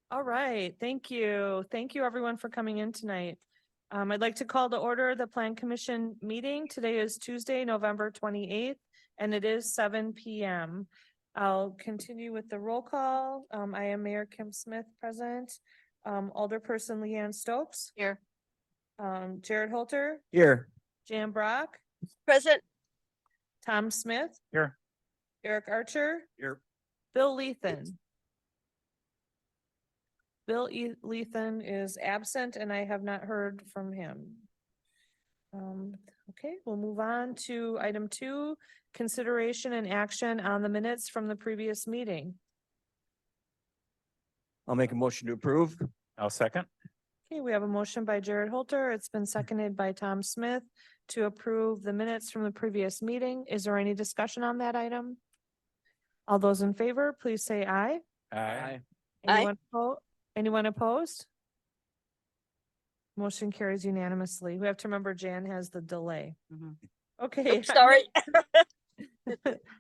All right, thank you. Thank you everyone for coming in tonight. I'd like to call to order the Plan Commission meeting. Today is Tuesday, November 28th, and it is 7 p.m. I'll continue with the roll call. I am Mayor Kim Smith present. Alderperson Leanne Stokes. Here. Jared Holter, Here. Jan Brock, Present. Tom Smith. Here. Eric Archer. Here. Bill Lethan. Lethan is absent and I have not heard from him. Okay, we'll move on to item 2, consideration and action on the minutes from the previous meeting. I'll make a motion to approve. I'll second. Okay, we have a motion by Jared Holter. It's been seconded by Tom Smith to approve the minutes from the previous meeting. Is there any discussion on that item? All those in favor, please say aye. Aye. Anyone opposed? Motion carries unanimously. We have to remember Jan has the delay. Okay. Oops, sorry.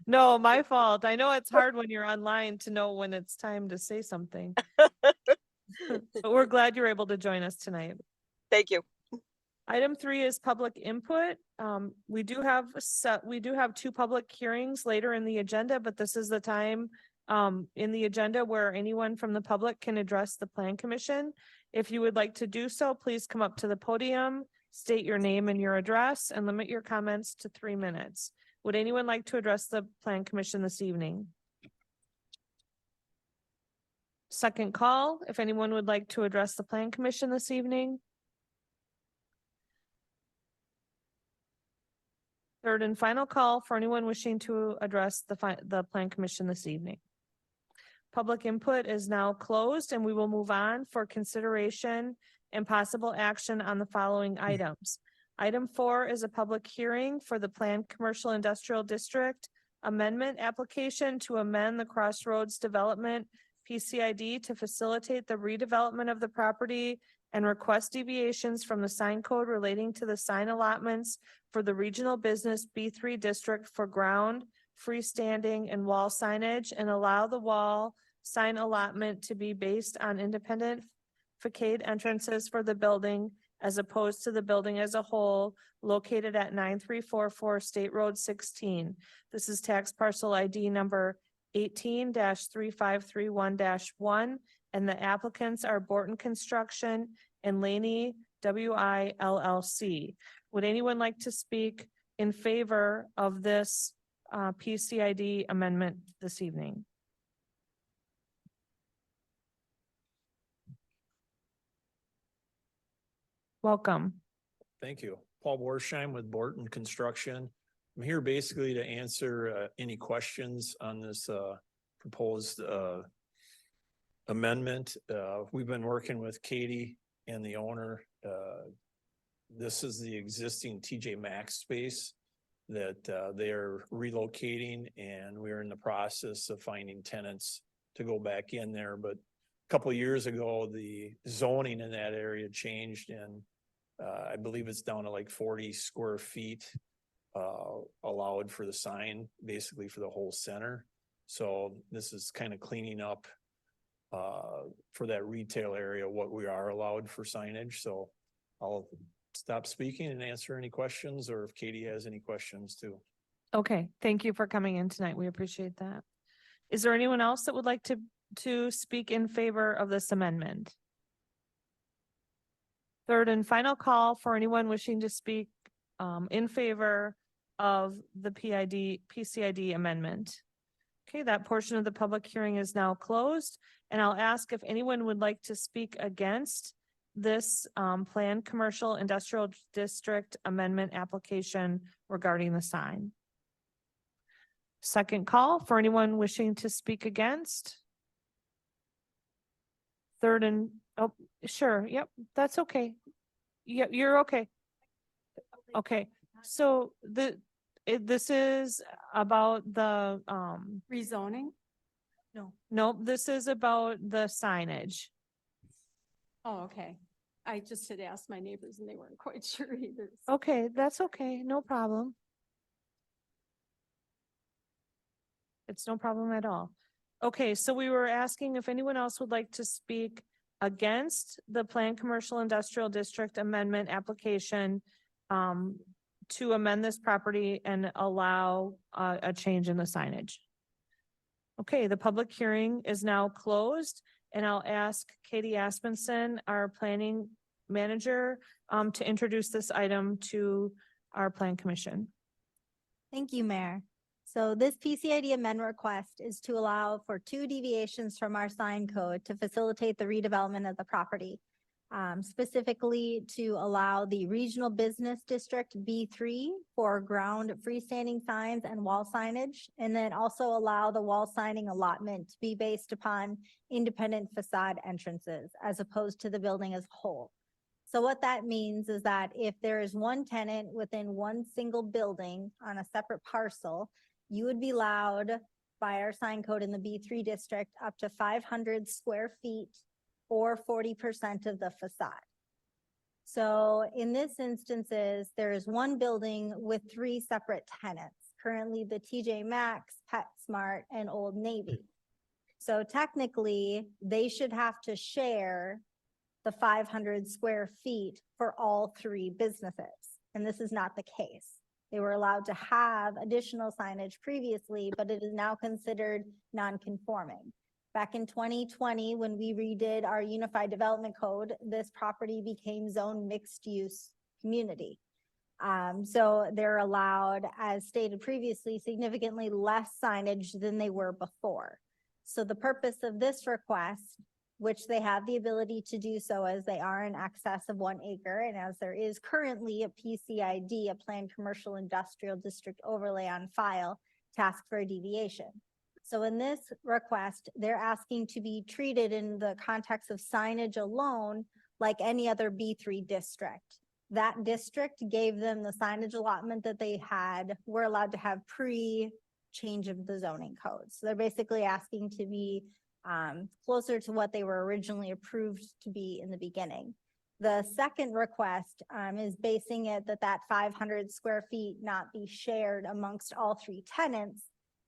No, my fault. I know it's hard when you're online to know when it's time to say something. But we're glad you're able to join us tonight. Thank you. Item 3 is public input. We do have 2 public hearings later in the agenda, but this is the time in the agenda where anyone from the public can address the Plan Commission. If you would like to do so, please come up to the podium, state your name and your address, and limit your comments to 3 minutes. Would anyone like to address the Plan Commission this evening? Second call, if anyone would like to address the Plan Commission this evening. Third and final call for anyone wishing to address the Plan Commission this evening. Public input is now closed and we will move on for consideration and possible action on the following items. Item 4 is a public hearing for the Planned Commercial Industrial District amendment application to amend the Crossroads Development PCID to facilitate the redevelopment of the property and request deviations from the sign code relating to the sign allotments for the regional business B3 district for ground, freestanding and wall signage, and allow the wall sign allotment to be based on independent facade entrances for the building as opposed to the building as a whole located at 9344 State Road 16. This is tax parcel ID number 18-3531-1, and the applicants are Borton Construction and Laney WI LLC. Would anyone like to speak in favor of this PCID amendment this evening? Welcome. Thank you. Paul Borsheim with Borton Construction. I'm here basically to answer any questions on this proposed amendment. We've been working with Katie and the owner. This is the existing TJ Maxx space that they are relocating, and we're in the process of finding tenants to go back in there. But a couple of years ago, the zoning in that area changed, and I believe it's down to like 40 square feet allowed for the sign, basically for the whole center. So this is kind of cleaning up for that retail area what we are allowed for signage. So I'll stop speaking and answer any questions, or if Katie has any questions too. Okay, thank you for coming in tonight. We appreciate that. Is there anyone else that would like to speak in favor of this amendment? Third and final call for anyone wishing to speak in favor of the PCID amendment. Okay, that portion of the public hearing is now closed, and I'll ask if anyone would like to speak against this Planned Commercial Industrial District amendment application regarding the sign. Second call for anyone wishing to speak against. Third and, oh, sure, yep, that's okay. Yep, you're okay. Okay, so this is about the Rezoning? no, this is about the signage. Oh, okay. I just had asked my neighbors and they weren't quite sure either. Okay, that's okay, no problem. It's no problem at all. Okay, so we were asking if anyone else would like to speak against the Planned Commercial Industrial District Amendment application to amend this property and allow a change in the signage. Okay, the public hearing is now closed, and I'll ask Katie Aspenson, our planning manager, to introduce this item to our plan commission. Thank you, Mayor. So this PCID amendment request is to allow for 2 deviations from our sign code to facilitate the redevelopment of the property. Specifically to allow the Regional Business District B3 for ground freestanding signs and wall signage, and then also allow the wall signing allotment to be based upon independent facade entrances as opposed to the building as a whole. So what that means is that if there is one tenant within one single building on a separate parcel, you would be allowed by our sign code in the B3 district up to 500 square feet or 40% of the facade. So in this instances, there is one building with 3 separate tenants, currently the TJ Maxx, PetSmart, and Old Navy. So technically, they should have to share the 500 square feet for all 3 businesses. And this is not the case. They were allowed to have additional signage previously, but it is now considered non-conforming. Back in 2020, when we redid our Unified Development Code, this property became zone mixed use community. So they're allowed, as stated previously, significantly less signage than they were before. So the purpose of this request, which they have the ability to do so as they are in excess of 1 acre, and as there is currently a PCID, a Planned Commercial Industrial District overlay on file, to ask for a deviation. So in this request, they're asking to be treated in the context of signage alone like any other B3 district. That district gave them the signage allotment that they were allowed to have pre-change of the zoning code. So they're basically asking to be closer to what they were originally approved to be in the beginning. The second request is basing it that 500 square feet not be shared amongst all 3 tenants,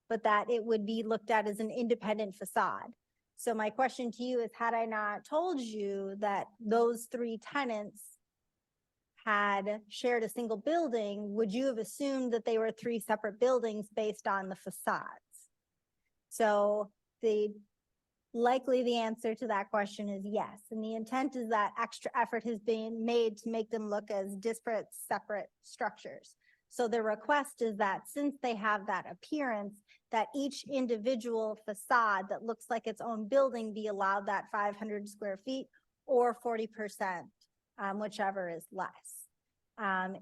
but that it would be looked at as an independent facade. So my question to you is, had I not told you that those 3 tenants had shared a single building, would you have assumed that they were 3 separate buildings based on the facades? So likely the answer to that question is yes. And the intent is that extra effort has been made to make them look as disparate, separate structures. So the request is that since they have that appearance, that each individual facade that looks like its own building be allowed that 500 square feet or 40%, whichever is less.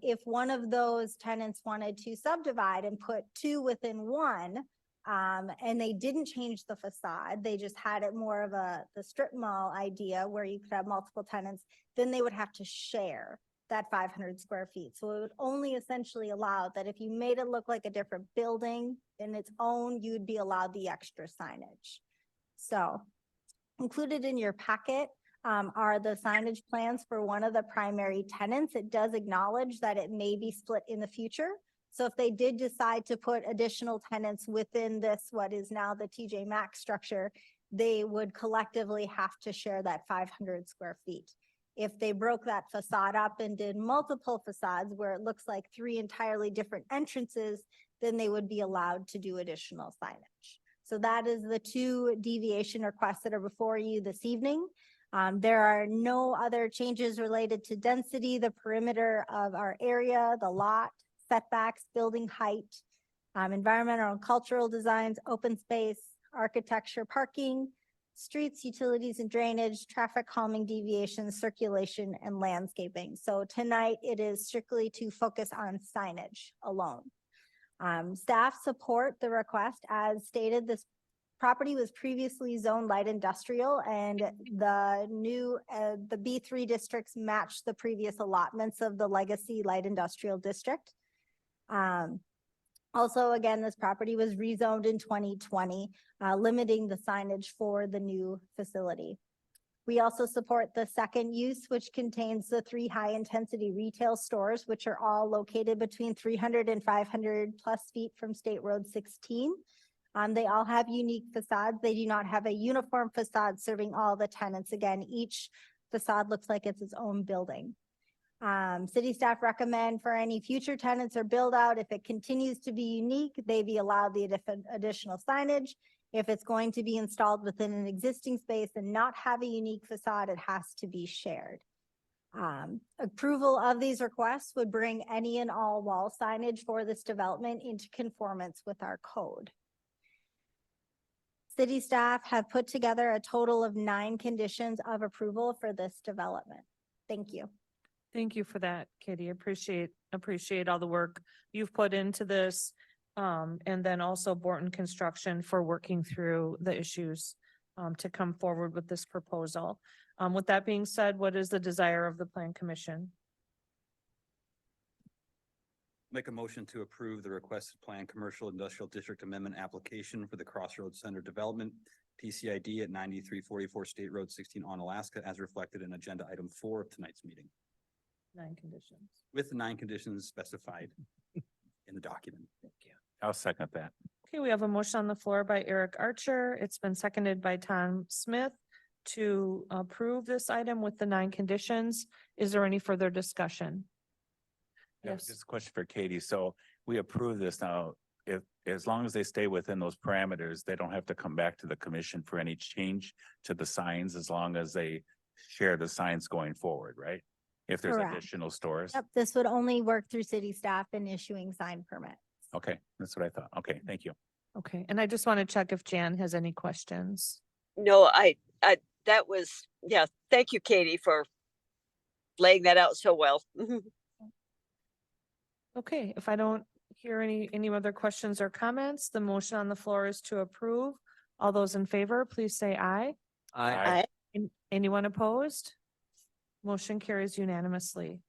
If one of those tenants wanted to subdivide and put 2 within one, and they didn't change the facade, they just had it more of the strip mall idea where you could have multiple tenants, then they would have to share that 500 square feet. So it would only essentially allow that if you made it look like a different building in its own, you'd be allowed the extra signage. So included in your packet are the signage plans for one of the primary tenants. It does acknowledge that it may be split in the future. So if they did decide to put additional tenants within this, what is now the TJ Maxx structure, they would collectively have to share that 500 square feet. If they broke that facade up and did multiple facades where it looks like 3 entirely different entrances, then they would be allowed to do additional signage. So that is the 2 deviation requests that are before you this evening. There are no other changes related to density, the perimeter of our area, the lot, setbacks, building height, environmental and cultural designs, open space, architecture, parking, streets, utilities and drainage, traffic calming deviations, circulation, and landscaping. So tonight it is strictly to focus on signage alone. Staff support the request. As stated, this property was previously zoned light industrial, and the B3 districts matched the previous allotments of the legacy light industrial district. Also, again, this property was rezoned in 2020, limiting the signage for the new facility. We also support the second use, which contains the 3 high-intensity retail stores, which are all located between 300 and 500 plus feet from State Road 16. They all have unique facades. They do not have a uniform facade serving all the tenants. Again, each facade looks like it's its own building. City staff recommend for any future tenants or build out, if it continues to be unique, they be allowed the additional signage. If it's going to be installed within an existing space and not have a unique facade, it has to be shared. Approval of these requests would bring any and all wall signage for this development into conformance with our code. City staff have put together a total of 9 conditions of approval for this development. Thank you. Thank you for that, Katie. Appreciate all the work you've put into this. And then also Borton Construction for working through the issues to come forward with this proposal. With that being said, what is the desire of the Plan Commission? Make a motion to approve the requested plan commercial industrial district amendment application for the Crossroads Center Development, PCID at 9344 State Road 16 Onalaska, as reflected in agenda item 4 of tonight's meeting, 9 conditions. with the 9 conditions specified in the document. Thank you. I'll second that. Okay, we have a motion on the floor by Eric Archer. It's been seconded by Tom Smith to approve this item with the 9 conditions. Is there any further discussion? Yeah, Yes. just a question for Katie. So we approve this now. If, as long as they stay within those parameters, they don't have to come back to the commission for any change to the signs as long as they share the signs going forward, right? If there's Correct. additional stores. Yep, this would only work through city staff in issuing sign permits. Okay, that's what I thought. Okay, thank you. Okay, and I just want to check if Jan has any questions. No, that was, yeah, thank you, Katie, for laying that out so well. Okay, if I don't hear any other questions or comments, the motion on the floor is to approve. All those in favor, please say aye. Aye. Anyone opposed? Motion carries unanimously.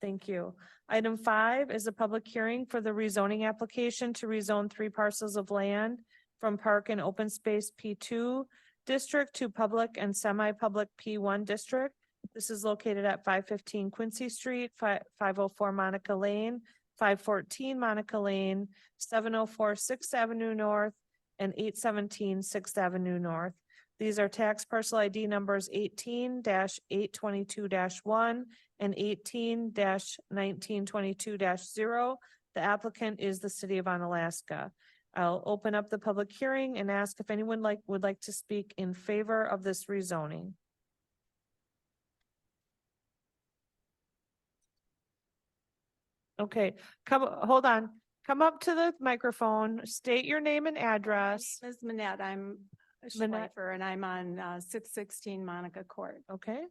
Thank you. Item 5 is a public hearing for the rezoning application to rezone 3 parcels of land from Park and Open Space P2 district to public and semi-public P1 district. This is located at 515 Quincy Street, 504 Monica Lane, 514 Monica Lane, 704 6th Avenue North, and 817 6th Avenue North. These are tax parcel ID numbers 18-822-1 and 18-1922-0. The applicant is the City of Onalaska. I'll open up the public hearing and ask if anyone would like to speak in favor of this rezoning. Okay, hold on. Come up to the microphone, state your name and address. Ms. Manette, I'm Manette. Schleifer and I'm on 616 Monica Court. Okay,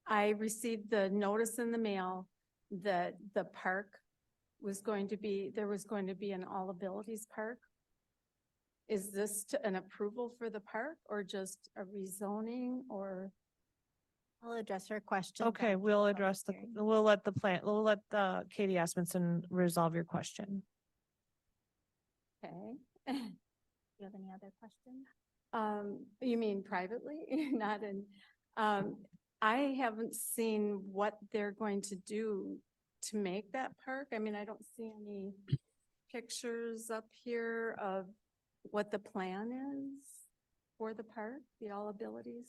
I received the notice in the mail that the park was going to be, there was going to be an all abilities park. Is this an approval for the park or just a rezoning or? I'll address your question. okay, we'll address we'll let the Katie Aspenson resolve your question. Okay. Do you have any other questions? You mean privately, not in, I haven't seen what they're going to do to make that park. I mean, I don't see any pictures up here of what the plan is for the park, the all abilities.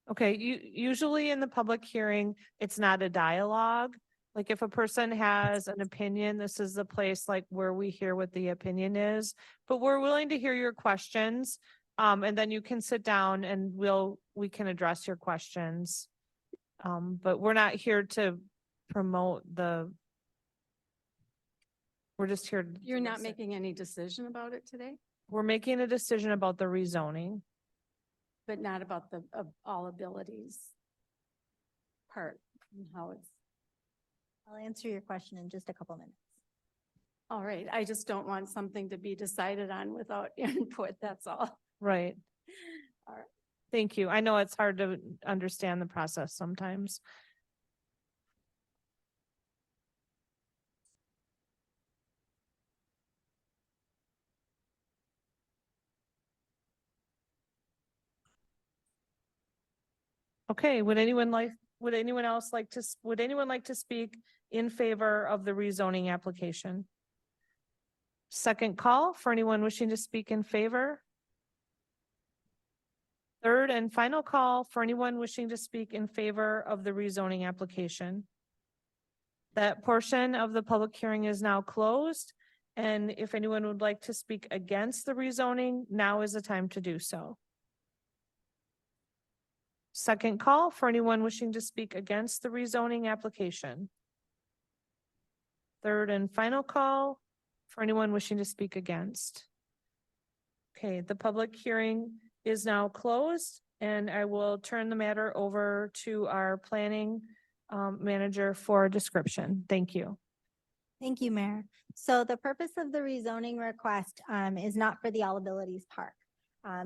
Okay, usually in the public hearing, it's not a dialogue. Like if a person has an opinion, this is the place like where we hear what the opinion is, but we're willing to hear your questions. And then you can sit down and we can address your questions. But we're not here to promote we're just here. to You're not listen. making any decision about it today, We're making a decision about the rezoning. but not about the all abilities part and how it's, I'll answer your question in just a couple minutes. all right. I just don't want something to be decided on without input. That's all. Right. All right. Thank you. I know it's hard to understand the process sometimes. Okay, would anyone else like to speak in favor of the rezoning application? Second call for anyone wishing to speak in favor. Third and final call for anyone wishing to speak in favor of the rezoning application. That portion of the public hearing is now closed, and if anyone would like to speak against the rezoning, now is the time to do so. Second call for anyone wishing to speak against the rezoning application. Third and final call for anyone wishing to speak against. Okay, the public hearing is now closed, and I will turn the matter over to our planning manager for a description. Thank you. Thank you, Mayor. So the purpose of the rezoning request is not for the All Abilities Park.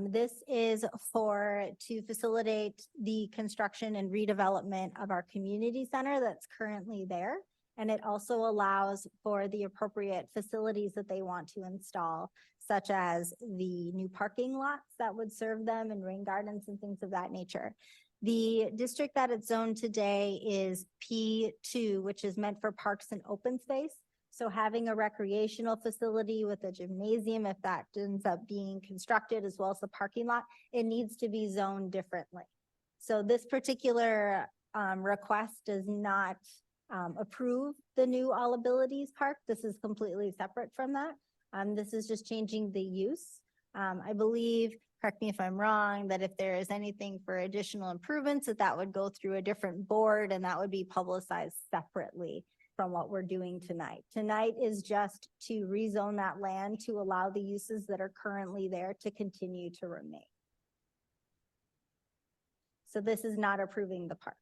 This is to facilitate the construction and redevelopment of our community center that's currently there. And it also allows for the appropriate facilities that they want to install, such as the new parking lots that would serve them and rain gardens and things of that nature. The district that it's zoned today is P2, which is meant for parks and open space. So having a recreational facility with a gymnasium, if that ends up being constructed, as well as the parking lot, it needs to be zoned differently. So this particular request does not approve the new All Abilities Park. This is completely separate from that. This is just changing the use. I believe, correct me if I'm wrong, that if there is anything for additional improvements, that would go through a different board and that would be publicized separately from what we're doing tonight. Tonight is just to rezone that land to allow the uses that are currently there to continue to remain. So this is not approving the park.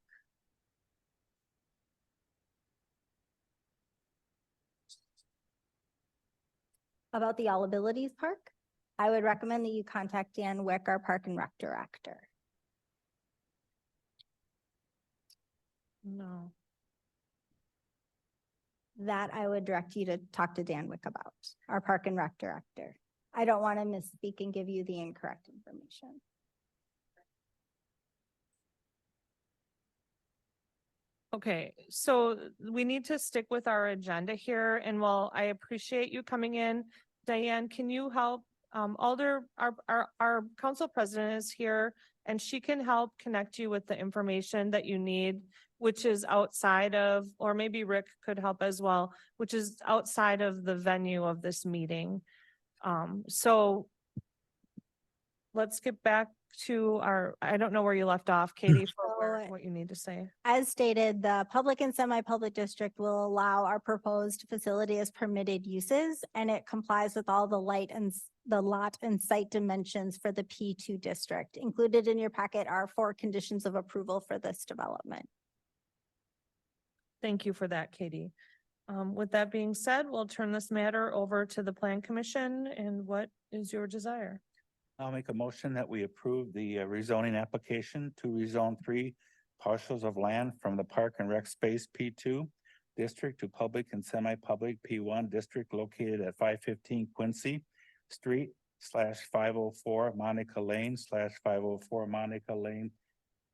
About the All Abilities Park, I would recommend that you contact Dan Wick, our Park and Rec Director. No. That I would direct you to talk to Dan Wick about, our Park and Rec Director. I don't want to misspeak and give you the incorrect information. Okay, so we need to stick with our agenda here, and while I appreciate you coming in, Diane, can you help? Alder, our council president is here, and she can help connect you with the information that you need, which is outside of, or maybe Rick could help as well, which is outside of the venue of this meeting. So let's get back to I don't know where you left off, Katie, for what you need to say. As stated, the public and semi-public district will allow our proposed facility as permitted uses, and it complies with all the lot and site dimensions for the P2 district. Included in your packet are 4 conditions of approval for this development. Thank you for that, Katie. With that being said, we'll turn this matter over to the Plan Commission, and what is your desire? I'll make a motion that we approve the rezoning application to rezone 3 parcels of land from the Park and Rec Space P2 district to public and semi-public P1 district located at 515 Quincy Street /504 Monica Lane /504 Monica Lane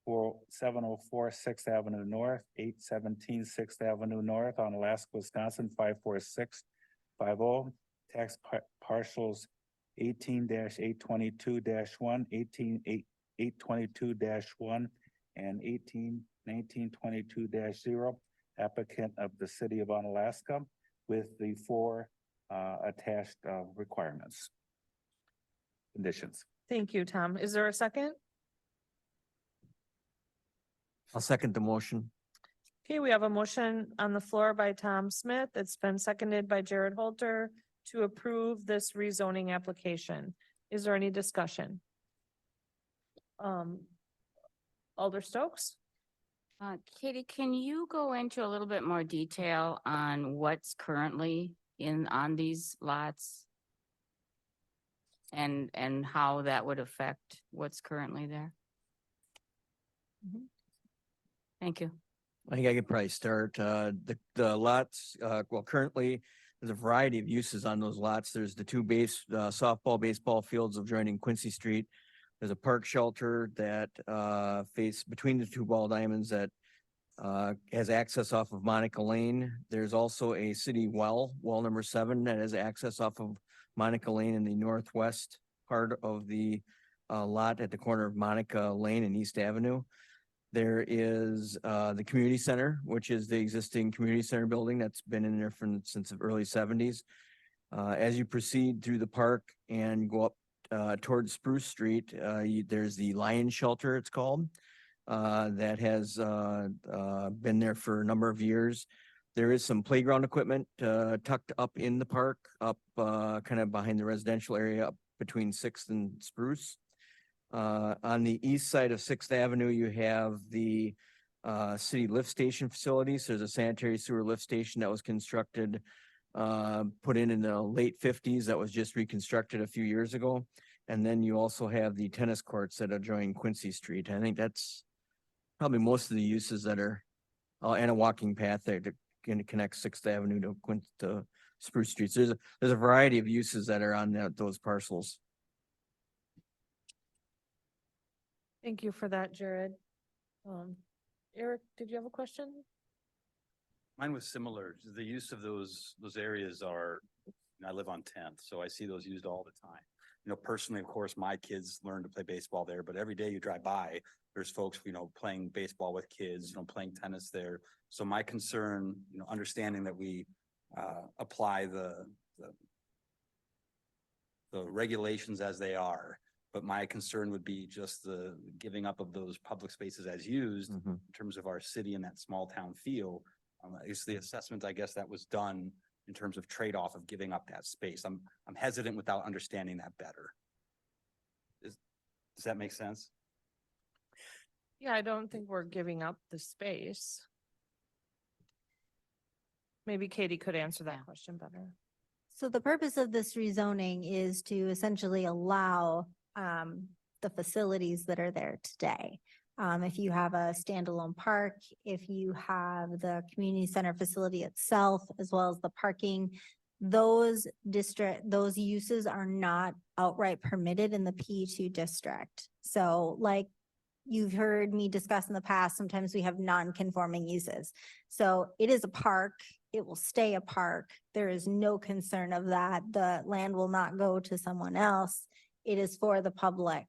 704 6th Avenue North, 817 6th Avenue North, Onalaska, Wisconsin, 54650. Tax parcels 18-822-1, 18-822-1, and 18-1922-0. Applicant of the city of Onalaska with the 4 attached requirements. Conditions. Thank you, Tom. Is there a second? I'll second the motion. Okay, we have a motion on the floor by Tom Smith. It's been seconded by Jared Holter to approve this rezoning application. Is there any discussion? Alder Stokes? Katie, can you go into a little bit more detail on what's currently on these lots? And how that would affect what's currently there? Thank you. I think I could probably start, the lots, well, currently there's a variety of uses on those lots. There's the 2 softball, baseball fields adjoining Quincy Street. There's a park shelter that, face between the 2 ball diamonds that has access off of Monica Lane. There's also a city well number 7, that has access off of Monica Lane in the northwest part of the lot at the corner of Monica Lane and East Avenue. There is the community center, which is the existing community center building that's been in there since the early 70s. As you proceed through the park and go up towards Spruce Street, there's the Lion Shelter, it's called, that has been there for a number of years. There is some playground equipment tucked up in the park, up kind of behind the residential area, up between 6th and Spruce. On the east side of 6th Avenue, you have the city lift station facilities. There's a sanitary sewer lift station that was constructed, put in the late 50s, that was just reconstructed a few years ago. And then you also have the tennis courts that adjoin Quincy Street. I think that's probably most of the uses that are, and a walking path there to connect 6th Avenue to Spruce Street. So there's a variety of uses that are on those parcels. Thank you for that, Jared. Eric, did you have a question? Mine was similar. The use of those areas are, I live on 10th, so I see those used all the time. You know, personally, of course, my kids learn to play baseball there, but every day you drive by, there's folks, you know, playing baseball with kids, you know, playing tennis there. So my concern, you know, understanding that we apply the regulations as they are, but my concern would be just the giving up of those public spaces as used in terms of our city and that small town feel. It's the assessment, I guess, that was done in terms of trade-off of giving up that space. I'm hesitant without understanding that better. Does that make sense? Yeah, I don't think we're giving up the space. Maybe Katie could answer that question better. So the purpose of this rezoning is to essentially allow the facilities that are there today. If you have a standalone park, if you have the community center facility itself, as well as the parking, those uses are not outright permitted in the P2 district. So like you've heard me discuss in the past, sometimes we have non-conforming uses. So it is a park. It will stay a park. There is no concern of that. The land will not go to someone else. It is for the public.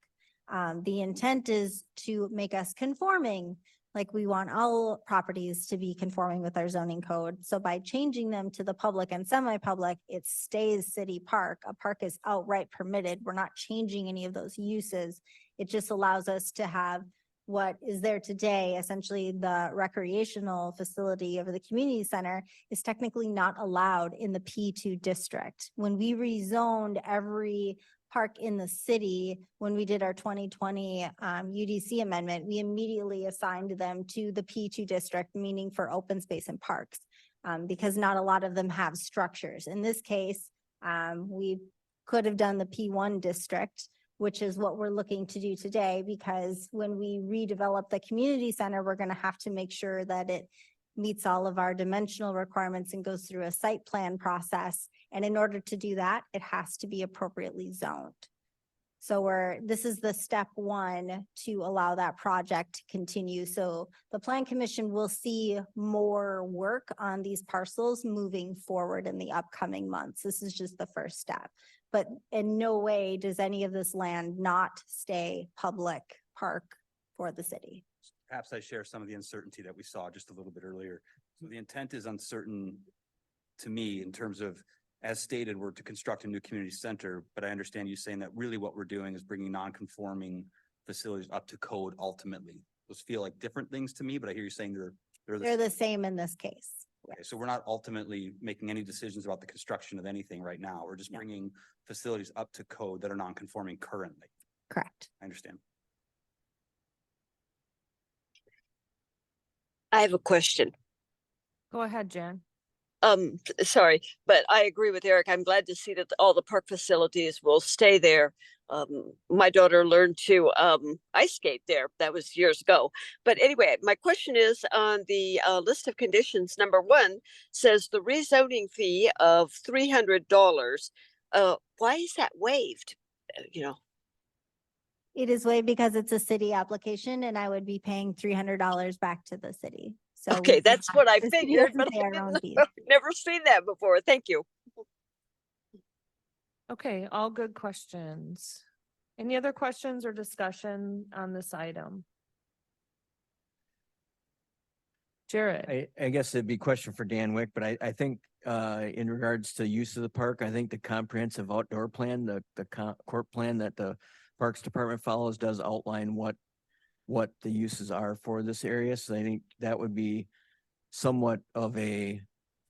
The intent is to make us conforming, like we want all properties to be conforming with our zoning code. So by changing them to the public and semi-public, it stays city park. A park is outright permitted. We're not changing any of those uses. It just allows us to have what is there today. Essentially, the recreational facility of the community center is technically not allowed in the P2 district. When we rezoned every park in the city, when we did our 2020 UDC amendment, we immediately assigned them to the P2 district, meaning for open space and parks, because not a lot of them have structures. In this case, we could have done the P1 district, which is what we're looking to do today, because when we redevelop the community center, we're going to have to make sure that it meets all of our dimensional requirements and goes through a site plan process. And in order to do that, it has to be appropriately zoned. So this is the step one to allow that project to continue. So the Plan Commission will see more work on these parcels moving forward in the upcoming months. This is just the first step. But in no way does any of this land not stay public park for the city. Perhaps I share some of the uncertainty that we saw just a little bit earlier. So the intent is uncertain to me in terms of, as stated, we're to construct a new community center, but I understand you saying that really what we're doing is bringing non-conforming facilities up to code ultimately. Those feel like different things to me, but I hear you saying They're the same in this case. Okay, so we're not ultimately making any decisions about the construction of anything right now. We're just No. bringing facilities up to code that are non-conforming currently. Correct. I understand. I have a question. Go ahead, Jan. Sorry, but I agree with Eric. I'm glad to see that all the park facilities will stay there. My daughter learned to ice skate there. That was years ago. But anyway, my question is on the list of conditions. Number 1 says the rezoning fee of $300. Why is that waived? You know, It is waived because it's a city application and I would be paying $300 back to the city. So we Okay, do that's not- what I the city figured, doesn't but pay I our own didn't, fees. I've never seen that before. Thank you. Okay, all good questions. Any other questions or discussion on this item? Jared? I guess it'd be a question for Dan Wick, but I think in regards to use of the park, I think the comprehensive outdoor plan, the court plan that the Parks Department follows does outline what the uses are for this area. So I think that would be somewhat of a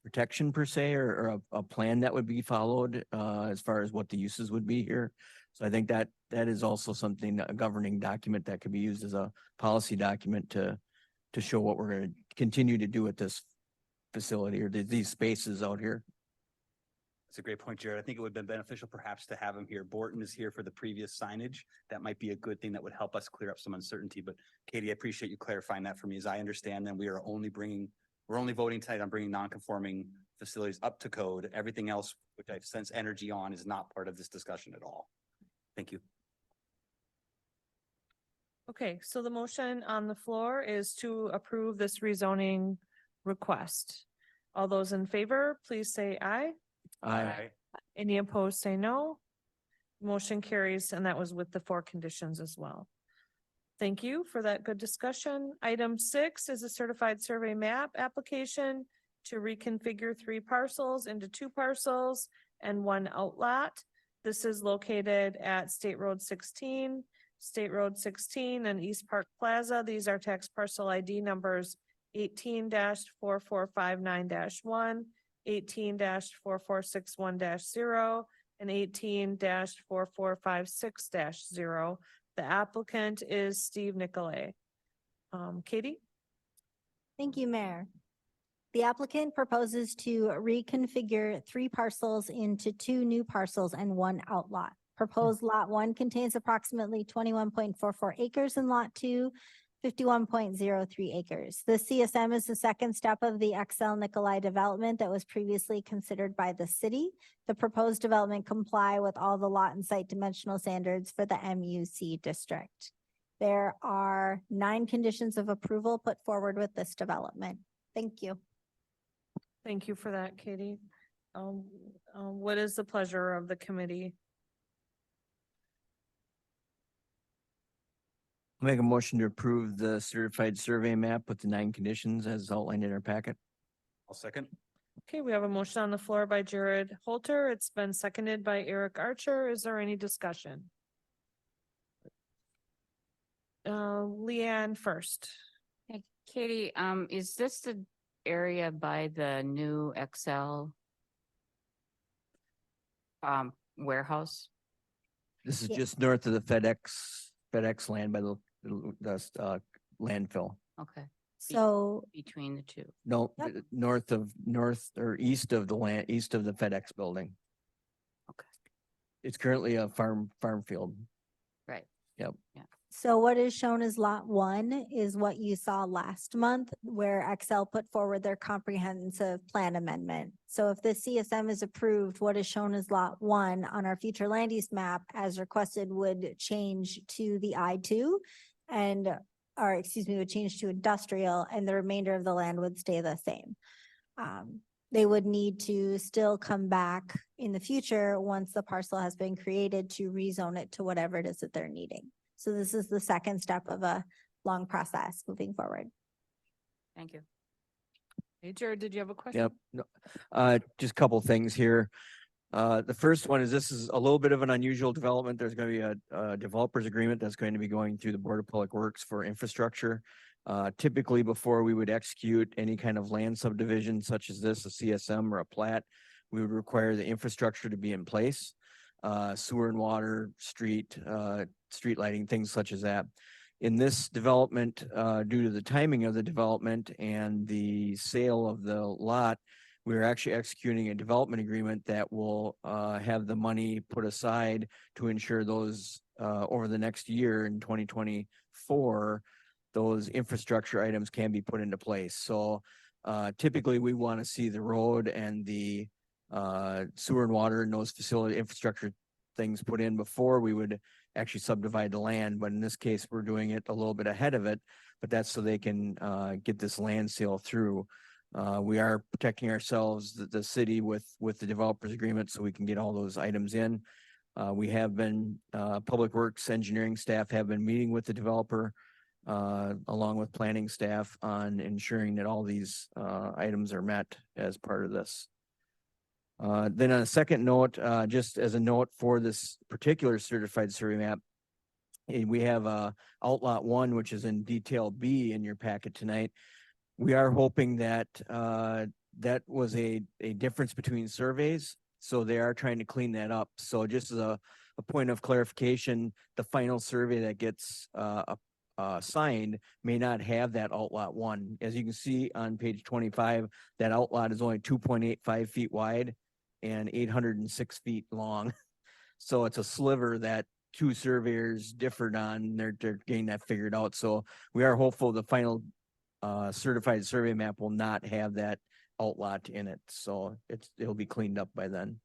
protection per se, or a plan that would be followed as far as what the uses would be here. So I think that is also something, a governing document that could be used as a policy document to show what we're going to continue to do at this facility or these spaces out here. That's a great point, Jared. I think it would have been beneficial perhaps to have him here. Borton is here for the previous signage. That might be a good thing that would help us clear up some uncertainty. But Katie, I appreciate you clarifying that for me. As I understand, then we're only voting tonight on bringing non-conforming facilities up to code. Everything else, which I've sense energy on, is not part of this discussion at all. Thank you. Okay, so the motion on the floor is to approve this rezoning request. All those in favor, please say aye. Any opposed, say no. Motion carries, and that was with the 4 conditions as well. Thank you for that good discussion. Item 6 is a certified survey map application to reconfigure 3 parcels into 2 parcels and 1 outlot. This is located at State Road 16, State Road 16 and East Park Plaza. These are tax parcel ID numbers 18-4459-1, 18-4461-0, and 18-4456-0. The applicant is Steve Nicolay. Katie? Thank you, Mayor. The applicant proposes to reconfigure 3 parcels into 2 new parcels and 1 outlot. Proposed lot 1 contains approximately 21.44 acres and lot 2, 51.03 acres. The CSM is the second step of the XL Nicolay development that was previously considered by the city. The proposed development comply with all the lot and site dimensional standards for the MUC district. There are 9 conditions of approval put forward with this development. Thank you. Thank you for that, Katie. What is the pleasure of the committee? Make a motion to approve the certified survey map with the 9 conditions as outlined in our packet. I'll second. Okay, we have a motion on the floor by Jared Holter. It's been seconded by Eric Archer. Is there any discussion? Leanne first. Hey, Katie, is this the area by the new XL warehouse? This is Yeah. just north of the FedEx land by the landfill. Okay, So between the two. No, Yep. north or east of the FedEx building. Okay. It's currently a farm field. Right. So what is shown as lot 1 is what you saw last month where XL put forward their comprehensive plan amendment. So if the CSM is approved, what is shown as lot 1 on our future land use map as requested would change to the I2 would change to industrial, and the remainder of the land would stay the same. They would need to still come back in the future once the parcel has been created to rezone it to whatever it is that they're needing. So this is the second step of a long process moving forward. Thank you. Hey, Jared, did you have a question? Yep. No, just a couple things here. The first one is this is a little bit of an unusual development. There's going to be a developers agreement that's going to be going through the Board of Public Works for infrastructure. Typically, before we would execute any kind of land subdivision such as this, a CSM or a plat, we would require the infrastructure to be in place. Sewer and water, street lighting, things such as that. In this development, due to the timing of the development and the sale of the lot, we're actually executing a development agreement that will have the money put aside to ensure those over the next year in 2024, those infrastructure items can be put into place. So typically we want to see the road and the sewer and water and those facility infrastructure things put in before we would actually subdivide the land, but in this case, we're doing it a little bit ahead of it. But that's so they can get this land sale through. We are protecting ourselves, the city with the developers agreement, so we can get all those items in. We have been, Public Works engineering staff have been meeting with the developer along with planning staff on ensuring that all these items are met as part of this. Then on a second note, just as a note for this particular certified survey map, we have outlot 1, which is in detail B in your packet tonight. We are hoping that that was a difference between surveys, so they are trying to clean that up. So just as a point of clarification, the final survey that gets signed may not have that outlot 1. As you can see on page 25, that outlot is only 2.85 feet wide and 806 feet long. So it's a sliver that 2 surveyors differed on. They're getting that figured out. So we are hopeful the final certified survey map will not have that outlot in it. So it'll be cleaned up by then.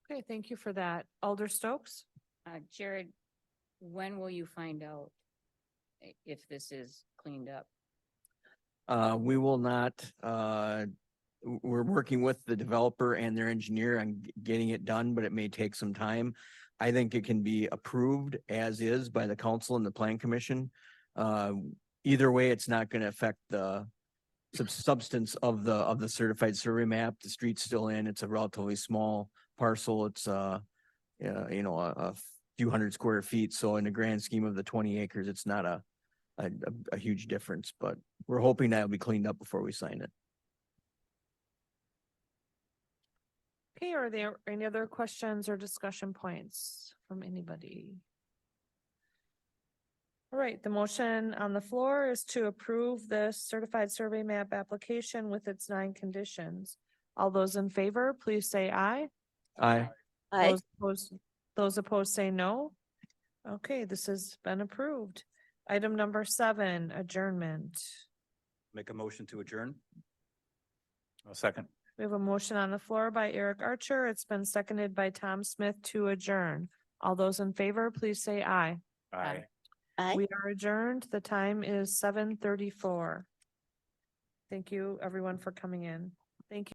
Okay, thank you for that. Alder Stokes? Jared, when will you find out if this is cleaned up? We will not, we're working with the developer and their engineer on getting it done, but it may take some time. I think it can be approved as is by the council and the plan commission. Either way, it's not going to affect the substance of the certified survey map. The street's still in, it's a relatively small parcel. It's a few hundred square feet. So in the grand scheme of the 20 acres, it's not a huge difference, but we're hoping that will be cleaned up before we sign it. Okay, are there any other questions or discussion points from anybody? All right, the motion on the floor is to approve the certified survey map application with its 9 conditions. All those in favor, please say aye. Aye. Aye. Those opposed say no. Okay, this has been approved. Item number 7, adjournment. Make a motion to adjourn? A second. We have a motion on the floor by Eric Archer. It's been seconded by Tom Smith to adjourn. All those in favor, please say aye. Aye. Aye. We are adjourned. The time is 7:34. Thank you, everyone, for coming in. Thank you.